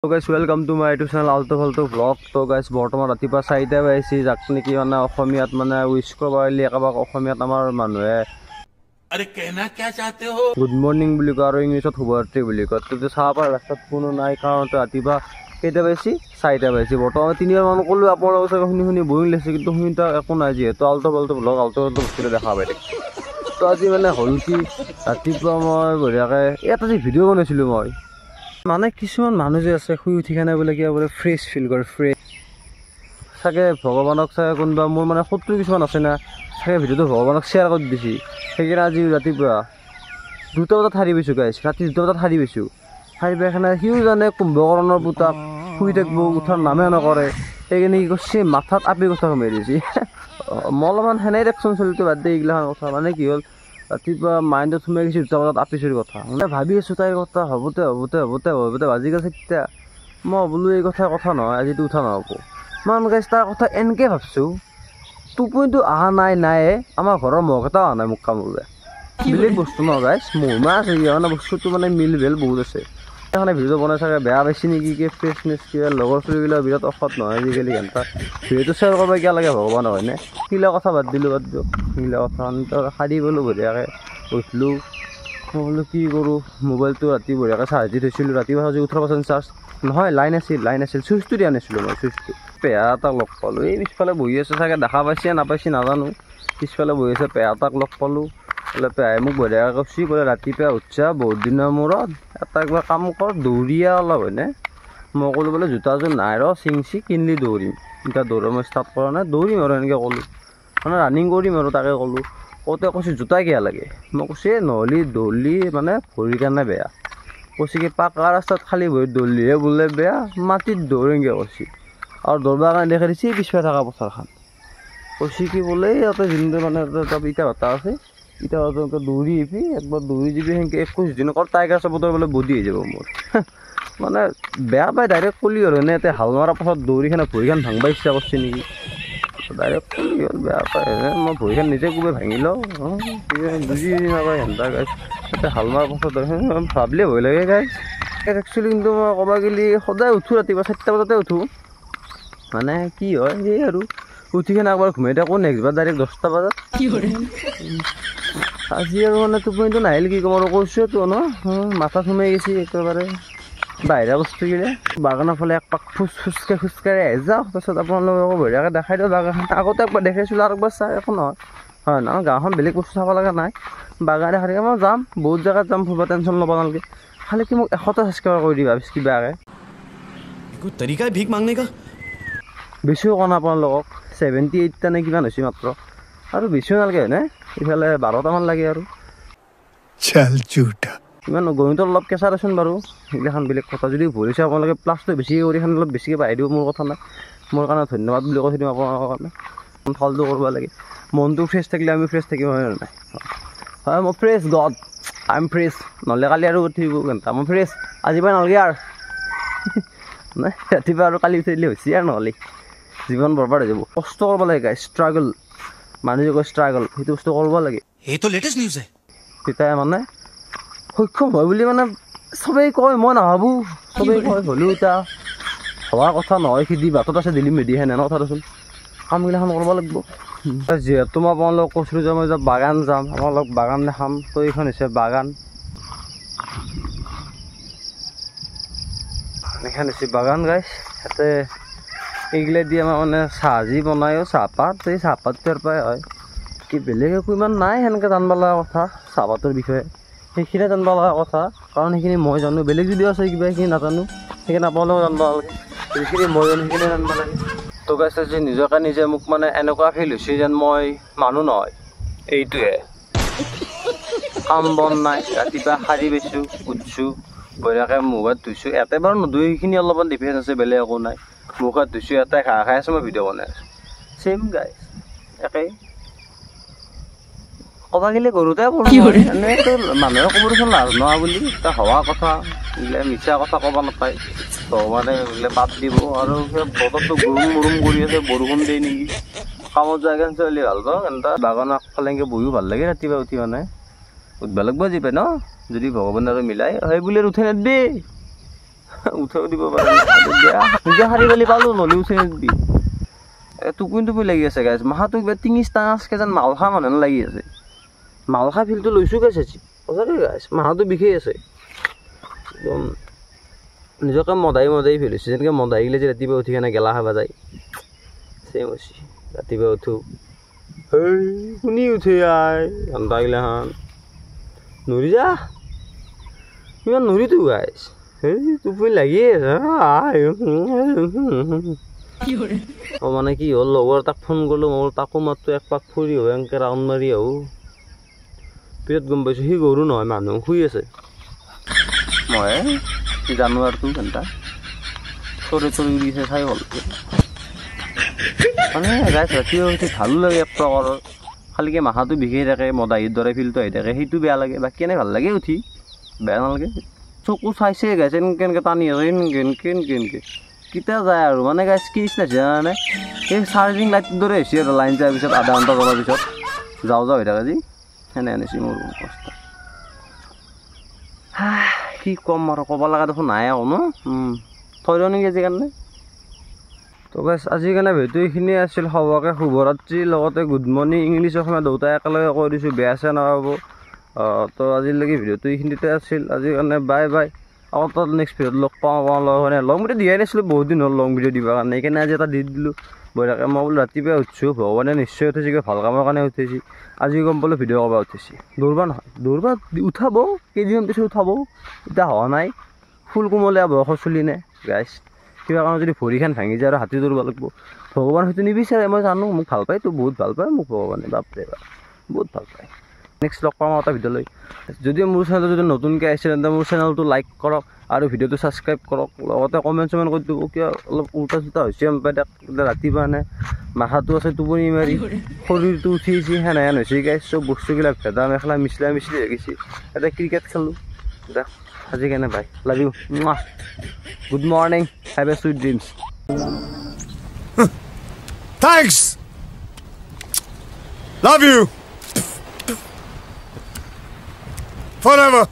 So guys, welcome to my YouTube channel Alto Falto Vlog. So guys, বৰ্তমান ৰাতিপুৱা 4টা বাজিছে যাক নেকি মানে অসমীয়াত মানে উইশ কৰিব পাৰিলে একেবাৰে অসমীয়াত আমাৰ মানুহে अरे कहना क्या चाहते हो গুড মৰ্নিং বুলি কয় আৰু ইংলিছত শুভৰাত্ৰি বুলি কয়। তো চাহ পাৰ ৰাস্তাত কোনো নাই কাৰণ ৰাতিপুৱা কেইটা বাজিছে 4টা বাজিছে। বৰ্তমান 3বাৰ মান ক'লো আপোনালোকৰ চাগে শুনি বৰিং লাগিছে কিন্তু শুনিতা একো নাই যিহেতু আল্টো ফাল্টো ব্লগ আল্টো ফাল্টো বস্তুটো দেখা পাই থাকে। তো আজি মানে হ'ল কি ৰাতিপুৱা মই বঢ়িয়াকৈ এটা যে ভিডিঅ' বনাইছিলোঁ মই মানে কিছুমান মানুহ যে আছে শুই উঠি কেনে বোলে কিবা বোলে ফ্ৰেছ ফিল কৰে ফ্ৰেছ চাগে ভগৱানক চাগে কোনোবা মোৰ মানে শত্ৰু কিছুমান আছে না চাগে ভিডিঅ'টো ভগৱানক শ্বেয়াৰ কৰি দিছে সেইকাৰণে আজি ৰাতিপুৱা 2টা বজাত সাৰি পাইছোঁ গাইছ ৰাতি 2টা বজাত সাৰি পাইছোঁ সাৰি পাই কেনে সিও জানে কুম্ভকৰণৰ পুতাক শুই থাকিব উঠাৰ নামে নকৰে সেইকাৰণে কি কৰিছে মাথাত আপি কথা সোমাই দিছে মই অলপমান সেনেই দেখোন চলিটো বাদ দিয়ে এইগিলাখান কথা মানে কি হ'ল ৰাতিপুৱা মাইণ্ডত সোমাই গৈছে 2টা বজাত আপিছৰ কথা মানে ভাবি আছোঁ তাইৰ কথা হ'বতে বাজি গৈছে তেতিয়া মই বোলো এই কথা নহয় আজিতো উঠা নহ'ব মই গাইছ তাৰ কথা এনেকৈ ভাবছোঁ টোপনিটো অহা নাই আমাৰ ঘৰৰ মহ এটাও অহা নাই মোক কামুৰিলে বেলেগ বস্তু ন গাইছ মহিমা আছে মানে বস্তুটো মানে মিল ভেল বহুত আছে সেইকাৰণে ভিডিঅ' বনাই চাগে বেয়া পাইছে নেকি কি ফ্ৰেছনেছ কিবা লগৰ চলিবিলাক বিৰাট অসৎ নহয় আজিকালি ঘণ্টা ভিডিঅ'টো শ্বেয়াৰ কৰিব কিয় লাগে ভগৱান হয়নে সেইগিলা কথা বাদ দিওঁ সেইগিলা কথা সাৰি পেলোঁ বঢ়িয়াকৈ উঠিলোঁ মই বোলো কি কৰোঁ মোবাইলটো ৰাতি বঢ়িয়াকৈ চাৰ্জ দি থৈছিলোঁ ৰাতিপুৱা আজি 18% চাৰ্জ নহয় লাইন আছিল চুইচটো দিয়া নাছিলোঁ মই চুইচটো পেহা এটাক লগ পালোঁ এই পিছফালে বহি আছে চাগে দেখা পাইছে নাপাইছে নাজানো পিছফালে বহি আছে পেহা এটাক লগ পালোঁ বোলে পেহাই মোক বঢ়িয়াকৈ কৈছে বোলে ৰাতিপুৱা উঠছা বহুত দিনৰ মূৰত এটা কিবা কাম কৰ দৌৰিয়া অলপ হয়নে মই ক'লোঁ বোলে জোতাযোৰ নাই ৰ চিংচি কিনিলি দৌৰিম এতিয়া দৌৰা মই ষ্টাৰ্ট কৰা নাই দৌৰিম আৰু এনেকৈ ক'লোঁ মানে ৰানিং কৰিম আৰু তাকে ক'লোঁ কওঁতে কৈছে জোতা কিয় লাগে মই কৈছে নহ'লে দৌৰলি মানে ভৰিৰ কাৰণে বেয়া কৈছে কি পাকা ৰাস্তাত খালী ভৰিত দৌৰলিহে বোলে বেয়া মাটিত দৌৰিমগৈ কৈছে আৰু দৌৰবাৰ কাৰণে দেখাই দিছে পিছফালে থকা পথাৰখন কৈছে কি বোলে ইয়াতে যোনটো মানে এটা ইটা ভাটা আছে ইটা ভাটা দৌৰি আহিবি একবাৰ দৌৰি যাবি সেনেকৈ 21 দিন অকল টাইগাৰ চাপতৰ বোলে বডি হৈ যাব মোৰ মানে বেয়া পাই ডাইৰেক্ট ক'লি আৰু এনে ইয়াতে হাল মৰাৰ পাছত দৌৰিখানে ভৰিখন ভাঙবা ইচ্ছা কৰিছে নেকি ডাইৰেক্ট ক'লি হ'ল বেয়া পায় মই ভৰিখন নিজে কোবে ভাঙি লওঁ বুজি নাপায় সেনেকা গাইছ ইয়াতে হাল মৰাৰ পাছত ভাবিলে ভয় লাগে গাইছ একচুৱেলি কিন্তু মই ক'ব গ'লে সদায় উঠোঁ ৰাতিপুৱা 4টা বজাতে উঠোঁ মানে কি হয় সেই আৰু উঠি কিনে একবাৰ ঘুমাই থাকোঁ নেক্সটবাৰ ডাইৰেক্ট 10টা বজাত আজি আৰু মানে টোপনিটো নাহিল কি ক'ম আৰু কৈছোঁতো ন মাথাত সোমাই গৈছে একেবাৰে বাহিৰা বস্তুগিলা বাগানৰ ফালে এক পাক খোজকাঢ়ি আহি যাওঁ তাৰপিছত আপোনালোকক বঢ়িয়াকৈ দেখাই দিওঁ বাগানখন আগতে একবাৰ দেখাইছিলোঁ আৰু একবাৰ চাই একো নহয় হয় না গাঁওখন বেলেগ বস্তু চাব লগা নাই বাগান দেখাই থাকে মই যাম বহুত জেগাত যাম ফুৰিব টেনশ্যন ল'ব নালাগে খালি কি মোক 100টা ছাবস্ক্ৰাইবাৰ কৰি দিবা কিবাকৈ तरीका है भीख मांगने का বেছিও কোৱা নাই আপোনালোকক 78টা নে কিমান হৈছে মাত্ৰ আৰু বেছিও নালাগে হয়নে ইফালে 12টামান লাগে আৰু चल झूठा ইমান গণিতৰ অলপ কেঁচা দেচোন বাৰু সেইগিলাখান বেলেগ কথা যদি ভৰিছে আপোনালোকে প্লাছটো বেছিকৈ কৰি খান অলপ বেছিকৈ বাঢ়ি দিব মোৰ কথা নাই মোৰ কাৰণে ধন্যবাদ বুলি কৈ দিম আপোনালোকৰ কাৰণে ফালটো কৰিব লাগে মনটো ফ্ৰেছ থাকিলে আমি ফ্ৰেছ থাকিম হয় নাই হয় মই fresh god I am fresh নহ'লে কালি আৰু উঠিব ঘণ্টা মই ফ্ৰেছ আজি পৰা নালাগে আৰু নাই ৰাতিপুৱা আৰু কালি উঠি দিলে হৈছে আৰু নহ'লে জীৱন বৰবাদ হৈ যাব কষ্ট কৰিব লাগে গাইছ ষ্ট্ৰাগল মানুহে কয় ষ্ট্ৰাগল সেইটো বস্তু কৰিব লাগে ये तो लेटेस्ट न्यूज़ है তেতিয়া মানে সক্ষম হয় বুলি মানে চবেই কয় মই নাভাবোঁ চবেই কয় হ'লেও এতিয়া হোৱাৰ কথা নহয় সি দি বাটত আছে দিলি মেডিহে নে কথাটোচোন কামগিলাখন কৰিব লাগিব যিহেতু মই আপোনালোকক কৈছিলোঁ যে মই যে বাগান যাম আপোনালোক বাগান দেখাম তো এইখন হৈছে বাগান এইখন হৈছে বাগান গাইছ ইয়াতে এইগিলা দি আমাৰ মানে চাহজি বনায়ো চাহপাত এই চাহপাতৰ পৰাই হয় কি বেলেগ একো ইমান নাই সেনেকৈ জানিব লগা কথা চাহপাতৰ বিষয়ে সেইখিনিয়ে জানিব লগা কথা কাৰণ সেইখিনি মই জানো বেলেগ যদিও আছে কিবা সেইখিনি নাজানো সেইখিনি আপোনালোকেও জানিব লাগে যিখিনি মই জানো সেইখিনি জানিব লাগে তো গাইছ যে নিজকে নিজে মোক মানে এনেকুৱা ফিল হৈছে যেন মই মানুহ নহয় এইটোৱে কাম বন নাই ৰাতিপুৱা সাৰি পাইছোঁ উঠিছোঁ বঢ়িয়াকৈ মুখ হাত ধুইছোঁ ইয়াতে বাৰু নধুই সেইখিনি অলপমান ডিফাৰেঞ্চ আছে বেলেগ একো নাই মুখ হাত ধুইছোঁ ইয়াতে খাই আছোঁ মই ভিডিঅ' বনাই আছোঁ চেম গাইছ একেই ক'ব গ'লে গৰুতে এনেইতো মানুহে ক'ব দেখোন লাজ নোহোৱা বুলি এটা হোৱা কথা এইগিলা মিছা কথা ক'ব নাপায় ভগৱানে এইগিলা বাদ দিব আৰু বতৰটো গৰম কৰি আছে বৰষুণ দিয়ে নেকি কামত যায় কেন চলি ভাল পাওঁ এনেকুৱা বাগানৰ আগফালে এনেকৈ বহিও ভাল লাগে ৰাতিপুৱা উঠি মানে উঠিব লাগিব যি পাই ন যদি ভগৱানে আৰু মিলাই সেই বুলি উঠাই নেদবি উঠাও দিব পাৰে নিজে সাৰি পেলি পালোঁ নলি উঠাই নিদিবি টোপনি টোপনি লাগি আছে গাইছ মাহাটো কিবা 3-5 কেজন মালখা মানুহ লাগি আছে মালখা ফিলটো লৈছোঁ গাইছ আজি সঁচাকৈ গাইছ মাহাটো বিষেই আছে একদম নিজকে মদাই ফেল হৈছে যেনেকৈ মদাই গিলে যে ৰাতিপুৱা উঠি কেনে গেলা খাব যায় চেম হৈছে ৰাতিপুৱা উঠোঁ হেই শুনি উঠে আই ঘণ্টাগিলাখান নৰি যা ইমান নৰিতো গাইছ হেই টোপনি লাগিয়ে আছে মানে কি হ'ল লগৰ তাক ফোন কৰিলোঁ মই তাকো মাত্ৰ এক পাক ফুৰি আহোঁ এনেকৈ ৰাউণ্ড মাৰি আহোঁ পিছত গম পাইছোঁ সি গৰু নহয় মানুহ শুই আছে মই জানুৱাৰটো ঘণ্টা চৰি উৰিছে চাই হ'ল মানে গাইছ ৰাতিপুৱা উঠি ভালো লাগে এক প্ৰকাৰৰ খালিকৈ মাথাটো বিষাই থাকে মদাহীৰ দৰে ফিলটো আহি থাকে সেইটো বেয়া লাগে বাকী এনেই ভাল লাগে উঠি বেয়া নালাগে চকু চাইছে গাইছে এনেকৈ টানি আছে এনেকৈ কেতিয়া যায় আৰু মানে গাইছ কি নিচিনা জানানে এই চাৰ্জিং লাইটটোৰ দৰে হৈছে আৰু লাইন যোৱাৰ পিছত আধা ঘণ্টা যোৱাৰ পিছত যাওঁ হৈ থাকে যি সেনে আনিছে মোৰ কষ্ট কি ক'ম আৰু ক'ব লগা দেখোন নাই আকৌ ন থৈ দিওঁ নেকি আজিৰ কাৰণে তো গাইছ আজিৰ কাৰণে ভিডিঅ'টো এইখিনিয়ে আছিল সবকে শুভৰাত্ৰি লগতে গুড মৰ্ণিং ইংলিছ অসমীয়া দুটাই একেলগে কৈ দিছোঁ বেয়া চেয়া নাপাব তো আজিলৈকে ভিডিঅ'টো এইখিনিতে আছিল আজিৰ কাৰণে বাই বাই আকৌ তাত নেক্সট ভিডিঅ'ত লগ পাওঁ লং ভিডিঅ' দিয়াই নাছিলোঁ বহুত দিন হ'ল লং ভিডিঅ' দিবৰ কাৰণে সেইকাৰণে আজি এটা দি দিলোঁ বঢ়িয়াকৈ মই বোলো ৰাতিপুৱাই উঠিছোঁ ভগৱানে নিশ্চয় উঠিছে কিবা ভাল কামৰ কাৰণে উঠিছে আজি গম পালোঁ ভিডিঅ' কৰিব উঠিছে দৌৰবা নহয় দৌৰবা উঠাব কেইদিনমান পিছত উঠাব এতিয়া হোৱা নাই ফুল কোমলীয়া বয়সৰ চলি নে গাইছ কিবা কাৰণে যদি ভৰিখন ভাঙি যায় আৰু হাতী দৌৰিব লাগিব ভগৱান হয়তো নিবিচাৰে মই জানো মোক ভাল পায় তো বহুত ভাল পায় মোক ভগৱানে বাপৰে বাপ বহুত ভাল পায় নেক্সট লগ পাম এটা ভিডিঅ'লৈ যদি মোৰ চেনেলটো যদি নতুনকৈ আহিছে তেন্তে মোৰ চেনেলটো লাইক কৰক আৰু ভিডিঅ'টো ছাবস্ক্ৰাইব কৰক লগতে কমেণ্ট চমেণ্ট কৰি দিব কিয় অলপ উল্টা চুল্টা হৈছে ৰাতিপুৱা নে মাথাটো আছে টোপনি মাৰি শৰীৰটো উঠিছে সেনেহেন হৈছে গাইছ চব বস্তুবিলাক ভেদা মেখেলা মিছলা মিছলি হৈ গৈছে এটা ক্ৰিকেট খেলোঁ দে আজি কেনে bye love you good morning have a sweet dreams Thanks. Love you. Forever.